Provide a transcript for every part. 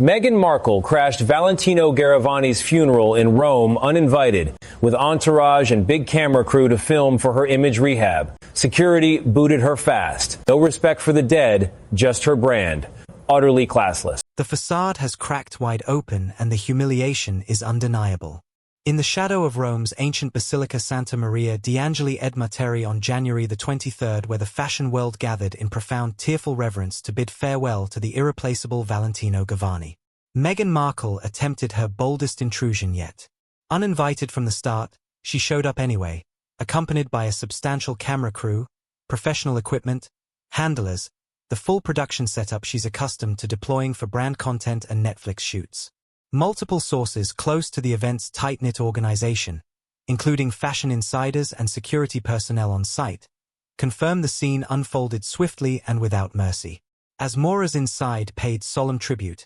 Meghan Markle crashed Valentino Garavani's funeral in Rome uninvited, with entourage and big camera crew to film for her image rehab. Security booted her fast. No respect for the dead, just her brand. Utterly classless. The facade has cracked wide open and the humiliation is undeniable. In the shadow of Rome's ancient Basilica Santa Maria di Angeli ed Martiri on January the 23rd, where the fashion world gathered in profound tearful reverence to bid farewell to the irreplaceable Valentino Garavani, Meghan Markle attempted her boldest intrusion yet. Uninvited from the start, she showed up anyway, accompanied by a substantial camera crew, professional equipment, handlers, the full production setup she's accustomed to deploying for brand content and Netflix shoots. Multiple sources close to the event's tight-knit organization, including fashion insiders and security personnel on site, confirm the scene unfolded swiftly and without mercy. As mourners inside paid solemn tribute,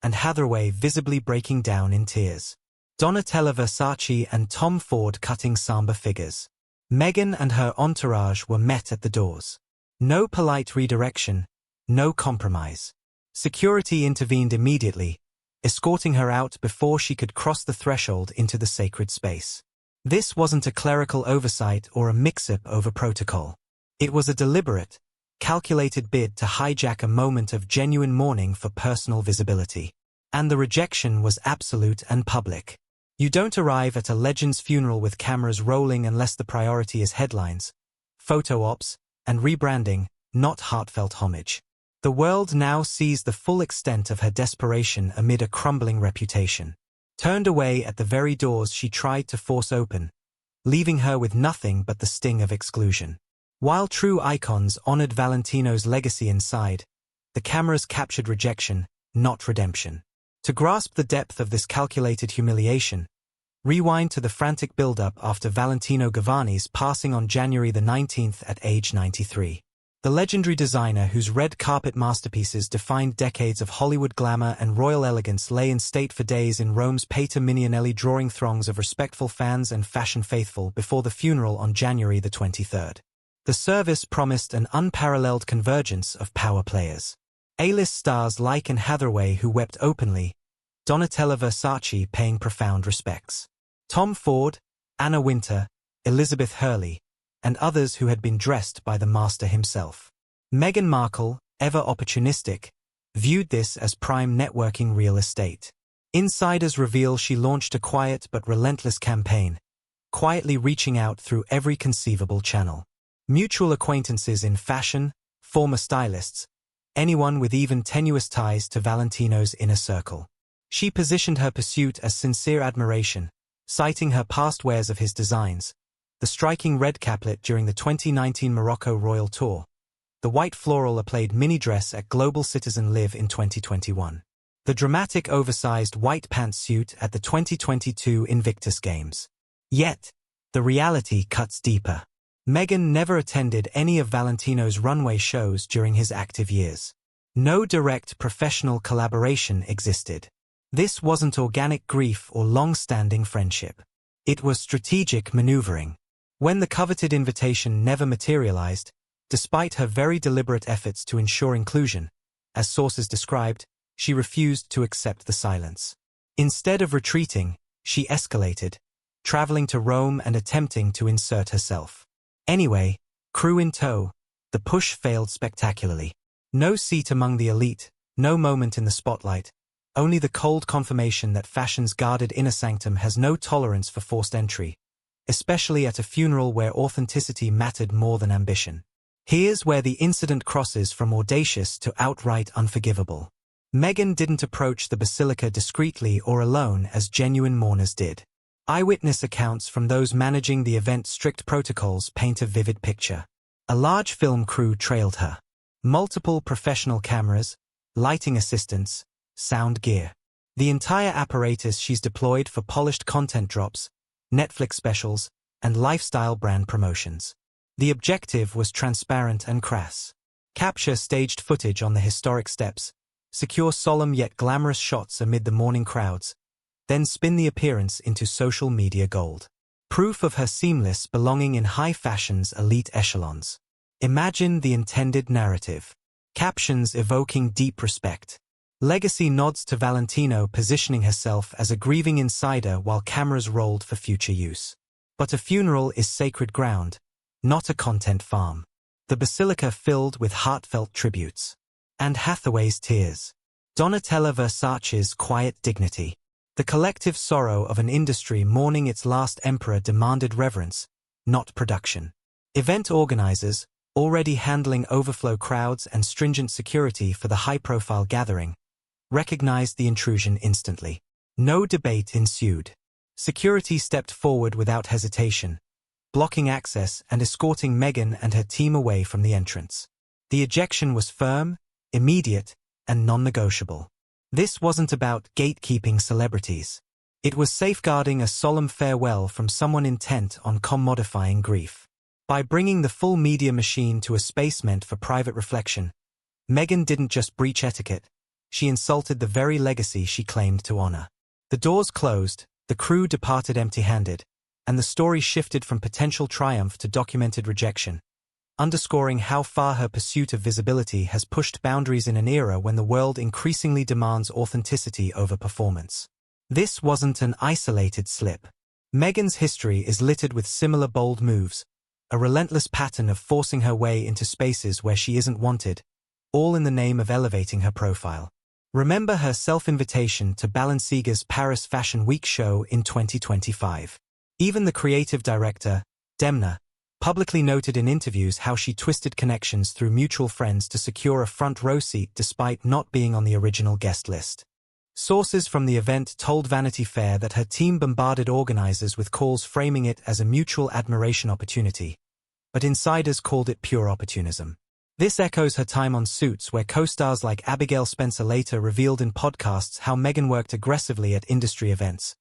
and Hathaway visibly breaking down in tears. Donatella Versace and Tom Ford cutting somber figures. Meghan and her entourage were met at the doors. No polite redirection, no compromise. Security intervened immediately, escorting her out before she could cross the threshold into the sacred space. This wasn't a clerical oversight or a mix-up over protocol. It was a deliberate, calculated bid to hijack a moment of genuine mourning for personal visibility. And the rejection was absolute and public. You don't arrive at a legend's funeral with cameras rolling unless the priority is headlines, photo ops, and rebranding, not heartfelt homage. The world now sees the full extent of her desperation amid a crumbling reputation. Turned away at the very doors she tried to force open, leaving her with nothing but the sting of exclusion. While true icons honored Valentino's legacy inside, the cameras captured rejection, not redemption. To grasp the depth of this calculated humiliation, rewind to the frantic build-up after Valentino Garavani's passing on January the 19th at age 93. The legendary designer whose red carpet masterpieces defined decades of Hollywood glamour and royal elegance lay in state for days in Rome's Pater Mignonelli, drawing throngs of respectful fans and fashion faithful before the funeral on January the 23rd. The service promised an unparalleled convergence of power players. A-list stars like Anne Hathaway, who wept openly, Donatella Versace paying profound respects, Tom Ford, Anna Wintour, Elizabeth Hurley, and others who had been dressed by the master himself. Meghan Markle, ever opportunistic, viewed this as prime networking real estate. Insiders reveal she launched a quiet but relentless campaign, quietly reaching out through every conceivable channel. Mutual acquaintances in fashion, former stylists, anyone with even tenuous ties to Valentino's inner circle. She positioned her pursuit as sincere admiration, citing her past wares of his designs, the striking red caplet during the 2019 Morocco Royal Tour, the white floral applied mini dress at Global Citizen Live in 2021, the dramatic oversized white pantsuit at the 2022 Invictus Games. Yet, the reality cuts deeper. Meghan never attended any of Valentino's runway shows during his active years. No direct professional collaboration existed. This wasn't organic grief or long-standing friendship. It was strategic maneuvering. When the coveted invitation never materialized, despite her very deliberate efforts to ensure inclusion, as sources described, she refused to accept the silence. Instead of retreating, she escalated, traveling to Rome and attempting to insert herself. Anyway, crew in tow, the push failed spectacularly. No seat among the elite, no moment in the spotlight, only the cold confirmation that fashion's guarded inner sanctum has no tolerance for forced entry, especially at a funeral where authenticity mattered more than ambition. Here's where the incident crosses from audacious to outright unforgivable. Meghan didn't approach the basilica discreetly or alone as genuine mourners did. Eyewitness accounts from those managing the event's strict protocols paint a vivid picture. A large film crew trailed her. Multiple professional cameras, lighting assistants, sound gear. The entire apparatus she's deployed for polished content drops, Netflix specials, and lifestyle brand promotions. The objective was transparent and crass. Capture staged footage on the historic steps, secure solemn yet glamorous shots amid the mourning crowds, then spin the appearance into social media gold. Proof of her seamless belonging in high fashion's elite echelons. Imagine the intended narrative. Captions evoking deep respect. Legacy nods to Valentino positioning herself as a grieving insider while cameras rolled for future use. But a funeral is sacred ground, not a content farm. The basilica filled with heartfelt tributes. And Hathaway's tears. Donatella Versace's quiet dignity. The collective sorrow of an industry mourning its last emperor demanded reverence, not production. Event organizers, already handling overflow crowds and stringent security for the high-profile gathering, recognized the intrusion instantly. No debate ensued. Security stepped forward without hesitation, blocking access and escorting Meghan and her team away from the entrance. The ejection was firm, immediate, and non-negotiable. This wasn't about gatekeeping celebrities. It was safeguarding a solemn farewell from someone intent on commodifying grief. By bringing the full media machine to a space meant for private reflection, Meghan didn't just breach etiquette, she insulted the very legacy she claimed to honor. The doors closed, the crew departed empty-handed, and the story shifted from potential triumph to documented rejection, underscoring how far her pursuit of visibility has pushed boundaries in an era when the world increasingly demands authenticity over performance. This wasn't an isolated slip. Meghan's history is littered with similar bold moves, a relentless pattern of forcing her way into spaces where she isn't wanted, all in the name of elevating her profile. Remember her self-invitation to Balenciaga's Paris Fashion Week show in 2025. Even the creative director, Demna, publicly noted in interviews how she twisted connections through mutual friends to secure a front row seat despite not being on the original guest list. Sources from the event told Vanity Fair that her team bombarded organizers with calls framing it as a mutual admiration opportunity, but insiders called it pure opportunism. This echoes her time on Suits, where co-stars like Abigail Spencer later revealed in podcasts how Meghan worked aggressively at industry events,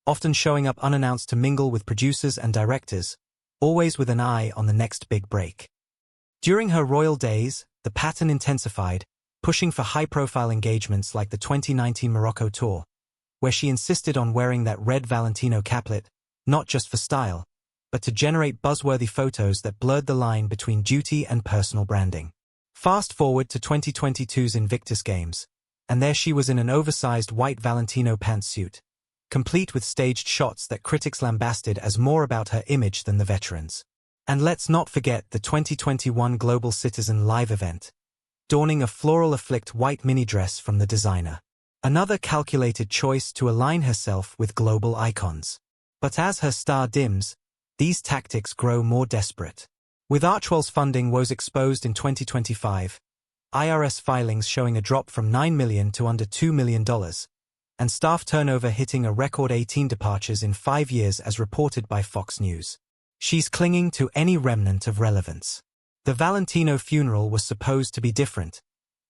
often showing up unannounced to mingle with producers and directors, always with an eye on the next big break. During her royal days, the pattern intensified, pushing for high-profile engagements like the 2019 Morocco tour, where she insisted on wearing that red Valentino caplet, not just for style, but to generate buzzworthy photos that blurred the line between duty and personal branding. Fast forward to 2022's Invictus Games, and there she was in an oversized white Valentino pantsuit, complete with staged shots that critics lambasted as more about her image than the veterans. And let's not forget the 2021 Global Citizen live event, donning a floral-afflicked white mini-dress from the designer. Another calculated choice to align herself with global icons. But as her star dims, these tactics grow more desperate. With Archewell's funding woes exposed in 2025, IRS filings showing a drop from $9 million to under $2 million, and staff turnover hitting a record 18 departures in 5 years as reported by Fox News. She's clinging to any remnant of relevance. The Valentino funeral was supposed to be different,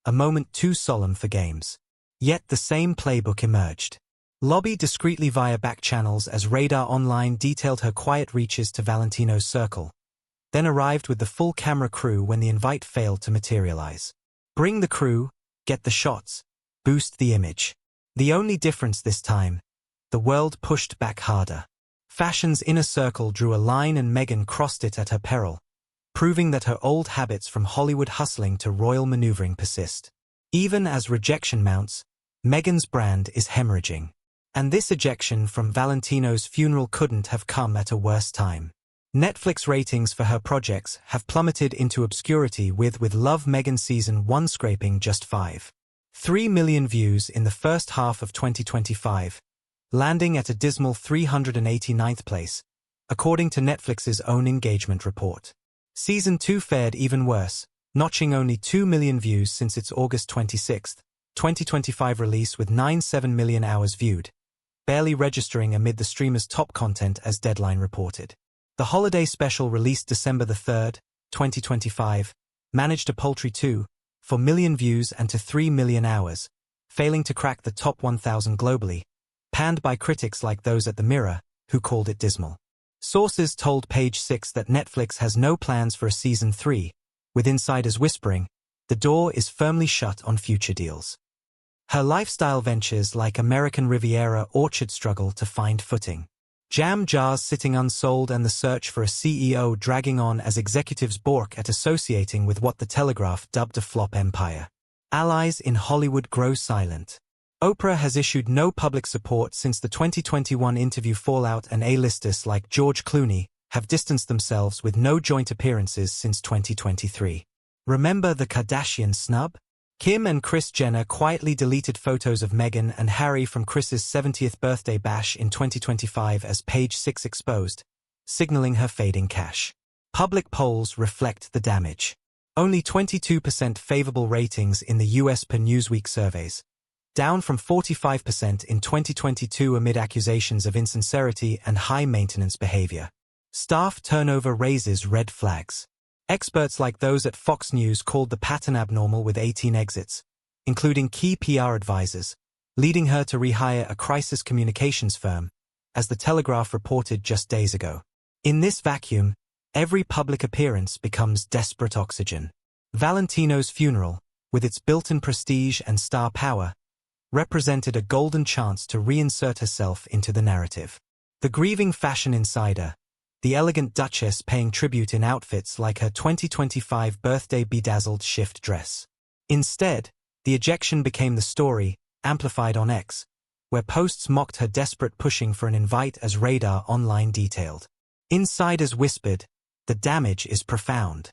a moment too solemn for games. Yet the same playbook emerged. Lobbied discreetly via back channels as Radar Online detailed her quiet reaches to Valentino's circle, then arrived with the full camera crew when the invite failed to materialize. Bring the crew, get the shots, boost the image. The only difference this time, the world pushed back harder. Fashion's inner circle drew a line and Meghan crossed it at her peril, proving that her old habits from Hollywood hustling to royal maneuvering persist. Even as rejection mounts, Meghan's brand is hemorrhaging. And this ejection from Valentino's funeral couldn't have come at a worse time. Netflix ratings for her projects have plummeted into obscurity with Love Meghan Season 1 scraping just 5.3 million views in the first half of 2025, landing at a dismal 389th place, according to Netflix's own engagement report. Season 2 fared even worse, notching only 2 million views since its August 26, 2025 release with 9.7 million hours viewed, barely registering amid the streamer's top content as Deadline reported. The holiday special released December 3, 2025, managed a paltry 2.4 million views and to 3 million hours, failing to crack the top 1,000 globally, panned by critics like those at The Mirror, who called it dismal. Sources told Page 6 that Netflix has no plans for a Season 3, with insiders whispering, the door is firmly shut on future deals. Her lifestyle ventures like American Riviera Orchard struggle to find footing. Jam jars sitting unsold and the search for a CEO dragging on as executives balk at associating with what The Telegraph dubbed a flop empire. Allies in Hollywood grow silent. Oprah has issued no public support since the 2021 interview fallout, and A-listers like George Clooney have distanced themselves with no joint appearances since 2023. Remember the Kardashian snub? Kim and Kris Jenner quietly deleted photos of Meghan and Harry from Kris's 70th birthday bash in 2025 as Page 6 exposed, signaling her fading cash. Public polls reflect the damage. Only 22% favorable ratings in the US per Newsweek surveys, down from 45% in 2022 amid accusations of insincerity and high-maintenance behavior. Staff turnover raises red flags. Experts like those at Fox News called the pattern abnormal, with 18 exits, including key PR advisors, leading her to rehire a crisis communications firm, as The Telegraph reported just days ago. In this vacuum, every public appearance becomes desperate oxygen. Valentino's funeral, with its built-in prestige and star power, represented a golden chance to reinsert herself into the narrative. The grieving fashion insider, the elegant Duchess, paying tribute in outfits like her 2025 birthday bedazzled shift dress. Instead, the ejection became the story, amplified on X, where posts mocked her desperate pushing for an invite, as Radar Online detailed. Insiders whispered, "The damage is profound."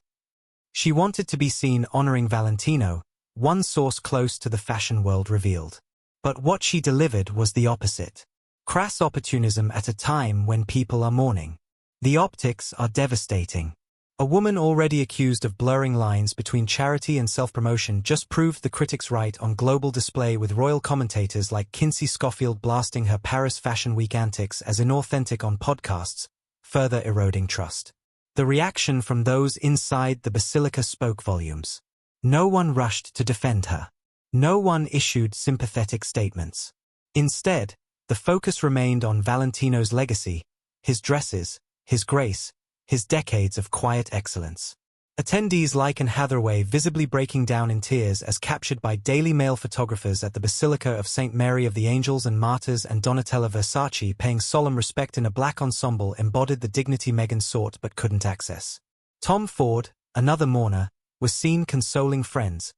She wanted to be seen honoring Valentino, one source close to the fashion world revealed. But what she delivered was the opposite. Crass opportunism at a time when people are mourning. The optics are devastating. A woman already accused of blurring lines between charity and self-promotion just proved the critics right on global display, with royal commentators like Kinsey Schofield blasting her Paris Fashion Week antics as inauthentic on podcasts, further eroding trust. The reaction from those inside the basilica spoke volumes. No one rushed to defend her. No one issued sympathetic statements. Instead, the focus remained on Valentino's legacy, his dresses, his grace, his decades of quiet excellence. Attendees like Anne Hathaway visibly breaking down in tears as captured by Daily Mail photographers at the Basilica of St. Mary of the Angels and Martyrs, and Donatella Versace paying solemn respect in a black ensemble embodied the dignity Meghan sought but couldn't access. Tom Ford, another mourner, was seen consoling friends,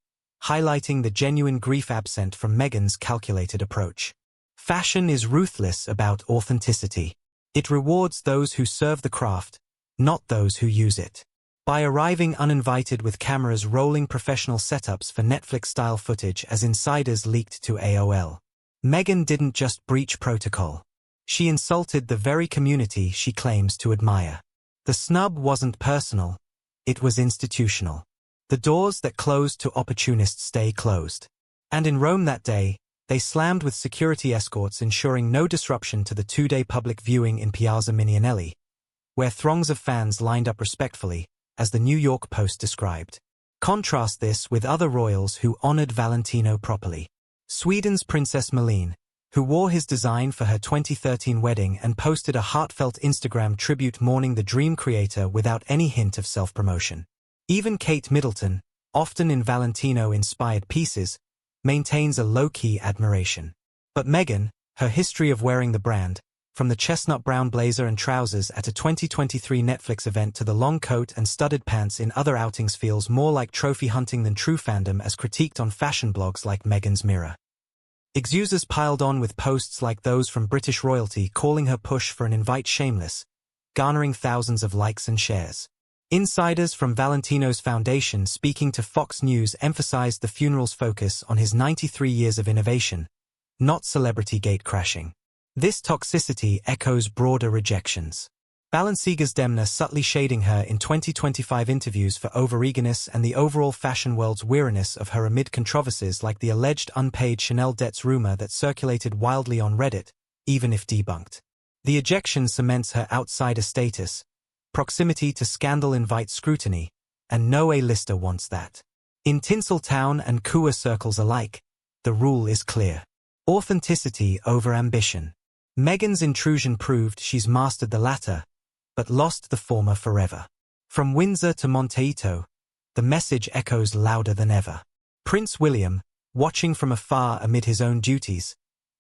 highlighting the genuine grief absent from Meghan's calculated approach. Fashion is ruthless about authenticity. It rewards those who serve the craft, not those who use it. By arriving uninvited with cameras rolling professional setups for Netflix-style footage, as insiders leaked to AOL, Meghan didn't just breach protocol. She insulted the very community she claims to admire. The snub wasn't personal, it was institutional. The doors that closed to opportunists stay closed. And in Rome that day, they slammed with security escorts, ensuring no disruption to the two-day public viewing in Piazza Mignonelli, where throngs of fans lined up respectfully, as the New York Post described. Contrast this with other royals who honored Valentino properly. Sweden's Princess Malene, who wore his design for her 2013 wedding and posted a heartfelt Instagram tribute mourning the dream creator without any hint of self-promotion. Even Kate Middleton, often in Valentino-inspired pieces, maintains a low-key admiration. But Meghan, her history of wearing the brand, from the chestnut brown blazer and trousers at a 2023 Netflix event to the long coat and studded pants in other outings, feels more like trophy hunting than true fandom, as critiqued on fashion blogs like Meghan's Mirror. Users piled on with posts like those from British royalty calling her push for an invite shameless, garnering thousands of likes and shares. Insiders from Valentino's foundation speaking to Fox News emphasized the funeral's focus on his 93 years of innovation, not celebrity gatecrashing. This toxicity echoes broader rejections. Balenciaga's Demna subtly shading her in 2025 interviews for overeagerness and the overall fashion world's weariness of her amid controversies like the alleged unpaid Chanel debts rumor that circulated wildly on Reddit, even if debunked. The ejection cements her outsider status. Proximity to scandal invites scrutiny, and no A-lister wants that. In Tinseltown and Kua circles alike, the rule is clear. Authenticity over ambition. Meghan's intrusion proved she's mastered the latter, but lost the former forever. From Windsor to Monteito, the message echoes louder than ever. Prince William, watching from afar amid his own duties,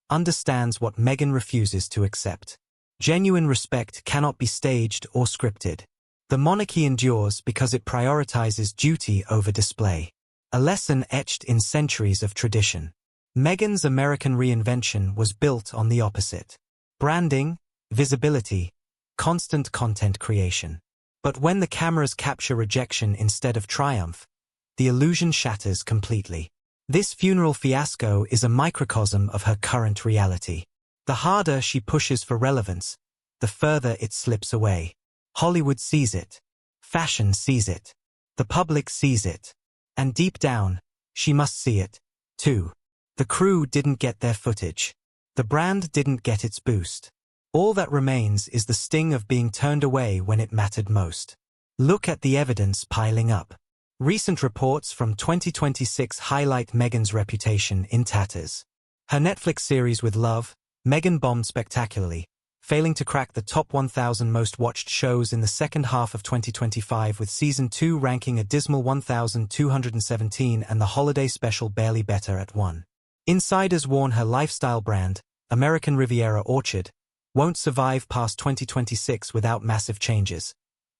understands what Meghan refuses to accept. Genuine respect cannot be staged or scripted. The monarchy endures because it prioritizes duty over display. a lesson etched in centuries of tradition. Meghan's American reinvention was built on the opposite. Branding, visibility, constant content creation. But when the cameras capture rejection instead of triumph, the illusion shatters completely. This funeral fiasco is a microcosm of her current reality. The harder she pushes for relevance, the further it slips away. Hollywood sees it. Fashion sees it. The public sees it. And deep down, she must see it, too. The crew didn't get their footage. The brand didn't get its boost. All that remains is the sting of being turned away when it mattered most. Look at the evidence piling up. Recent reports from 2026 highlight Meghan's reputation in tatters. Her Netflix series with Love, Meghan bombed spectacularly, failing to crack the top 1,000 most watched shows in the second half of 2025, with Season 2 ranking a dismal 1,217 and the holiday special barely better at 1. Insiders warn her lifestyle brand, American Riviera Orchard, won't survive past 2026 without massive changes,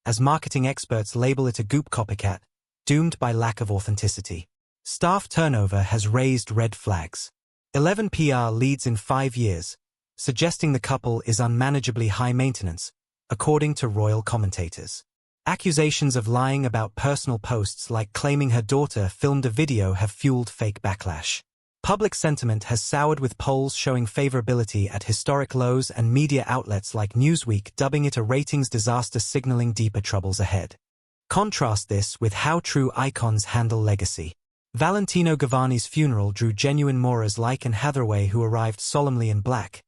as marketing experts label it a goop copycat, doomed by lack of authenticity. Staff turnover has raised red flags. 11 PR leads in 5 years, suggesting the couple is unmanageably high maintenance, according to royal commentators. Accusations of lying about personal posts, like claiming her daughter filmed a video, have fueled fake backlash. Public sentiment has soured, with polls showing favorability at historic lows and media outlets like Newsweek dubbing it a ratings disaster, signaling deeper troubles ahead. Contrast this with how true icons handle legacy. Valentino Gavanni's funeral drew genuine mourners like Anne Hathaway, who arrived solemnly in black,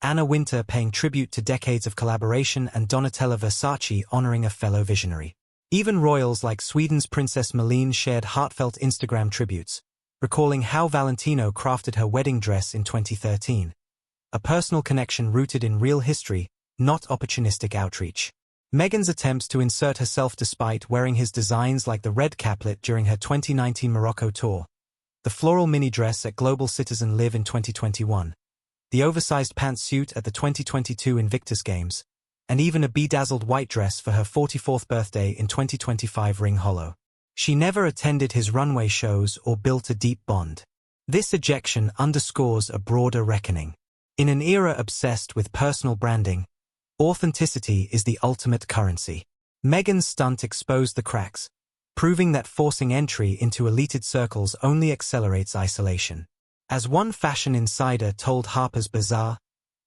Anna Wintour paying tribute to decades of collaboration, and Donatella Versace honoring a fellow visionary. Even royals like Sweden's Princess Malene shared heartfelt Instagram tributes, recalling how Valentino crafted her wedding dress in 2013. A personal connection rooted in real history, not opportunistic outreach. Meghan's attempts to insert herself despite wearing his designs, like the red caplet during her 2019 Morocco tour, the floral mini dress at Global Citizen Live in 2021, the oversized pantsuit at the 2022 Invictus Games, and even a bedazzled white dress for her 44th birthday in 2025 Ring Hollow. She never attended his runway shows or built a deep bond. This ejection underscores a broader reckoning. In an era obsessed with personal branding, authenticity is the ultimate currency. Meghan's stunt exposed the cracks, proving that forcing entry into elite circles only accelerates isolation. As one fashion insider told Harper's Bazaar,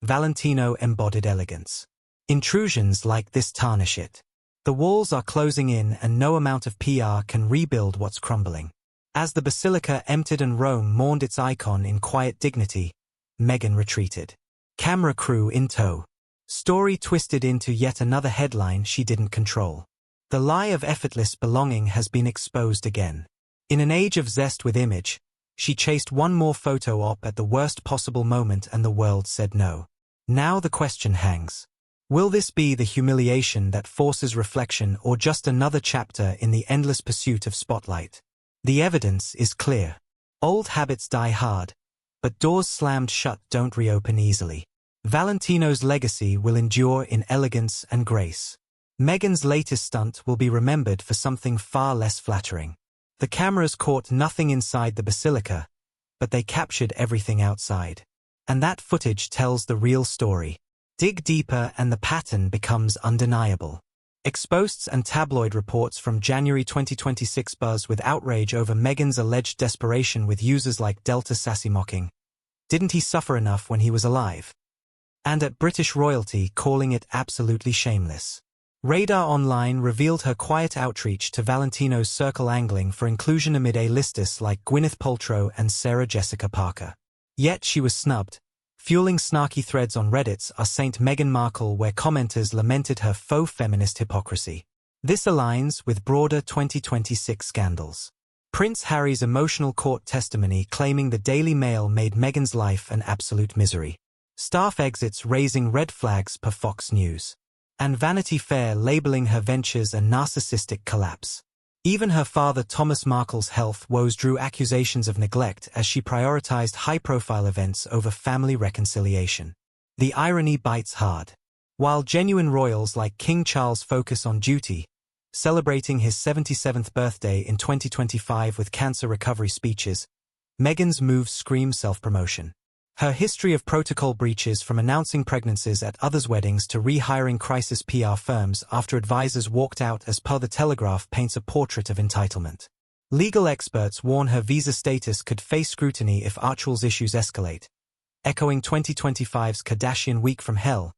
Valentino embodied elegance. Intrusions like this tarnish it. The walls are closing in, and no amount of PR can rebuild what's crumbling. As the Basilica emptied and Rome mourned its icon in quiet dignity, Meghan retreated. Camera crew in tow. Story twisted into yet another headline she didn't control. The lie of effortless belonging has been exposed again. In an age of zest with image, she chased one more photo op at the worst possible moment, and the world said no. Now the question hangs. Will this be the humiliation that forces reflection, or just another chapter in the endless pursuit of spotlight? The evidence is clear. Old habits die hard, but doors slammed shut don't reopen easily. Valentino's legacy will endure in elegance and grace. Meghan's latest stunt will be remembered for something far less flattering. The cameras caught nothing inside the Basilica, but they captured everything outside. And that footage tells the real story. Dig deeper and the pattern becomes undeniable. Exposts and tabloid reports from January 2026 buzz with outrage over Meghan's alleged desperation, with users like Delta Sassy mocking, "Didn't he suffer enough when he was alive?" and at British royalty calling it absolutely shameless. Radar Online revealed her quiet outreach to Valentino's circle, angling for inclusion amid A-listers like Gwyneth Paltrow and Sarah Jessica Parker. Yet she was snubbed. Fueling snarky threads on Reddit's are Saint Meghan Markle, where commenters lamented her faux feminist hypocrisy. This aligns with broader 2026 scandals. Prince Harry's emotional court testimony claiming the Daily Mail made Meghan's life an absolute misery. Staff exits raising red flags per Fox News. And Vanity Fair labeling her ventures a narcissistic collapse. Even her father Thomas Markle's health woes drew accusations of neglect as she prioritized high-profile events over family reconciliation. The irony bites hard. While genuine royals like King Charles focus on duty, Celebrating his 77th birthday in 2025 with cancer recovery speeches, Meghan's moves scream self-promotion. Her history of protocol breaches, from announcing pregnancies at others' weddings to rehiring crisis PR firms after advisors walked out, as per The Telegraph, paints a portrait of entitlement. Legal experts warn her visa status could face scrutiny if Archul's issues escalate, echoing 2025's Kardashian Week from Hell,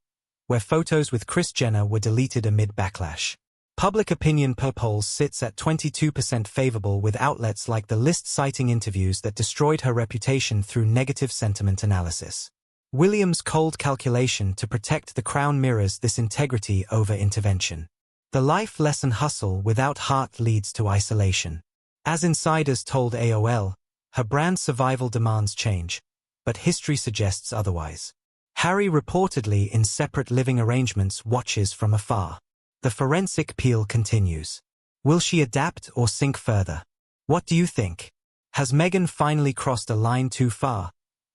where photos with Kris Jenner were deleted amid backlash. Public opinion polls sits at 22% favorable, with outlets like The List citing interviews that destroyed her reputation through negative sentiment analysis. William's cold calculation to protect the crown mirrors this integrity over intervention. The life lesson: hustle without heart leads to isolation. As insiders told AOL, her brand survival demands change, but history suggests otherwise. Harry, reportedly in separate living arrangements, watches from afar. The forensic peel continues. Will she adapt or sink further? What do you think? Has Meghan finally crossed a line too far?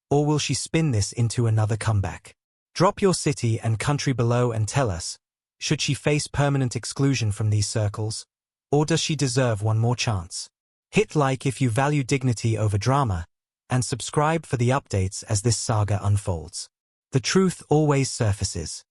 Or will she spin this into another comeback? Drop your city and country below and tell us, should she face permanent exclusion from these circles? Or does she deserve one more chance? Hit like if you value dignity over drama, and subscribe for the updates as this saga unfolds. The truth always surfaces.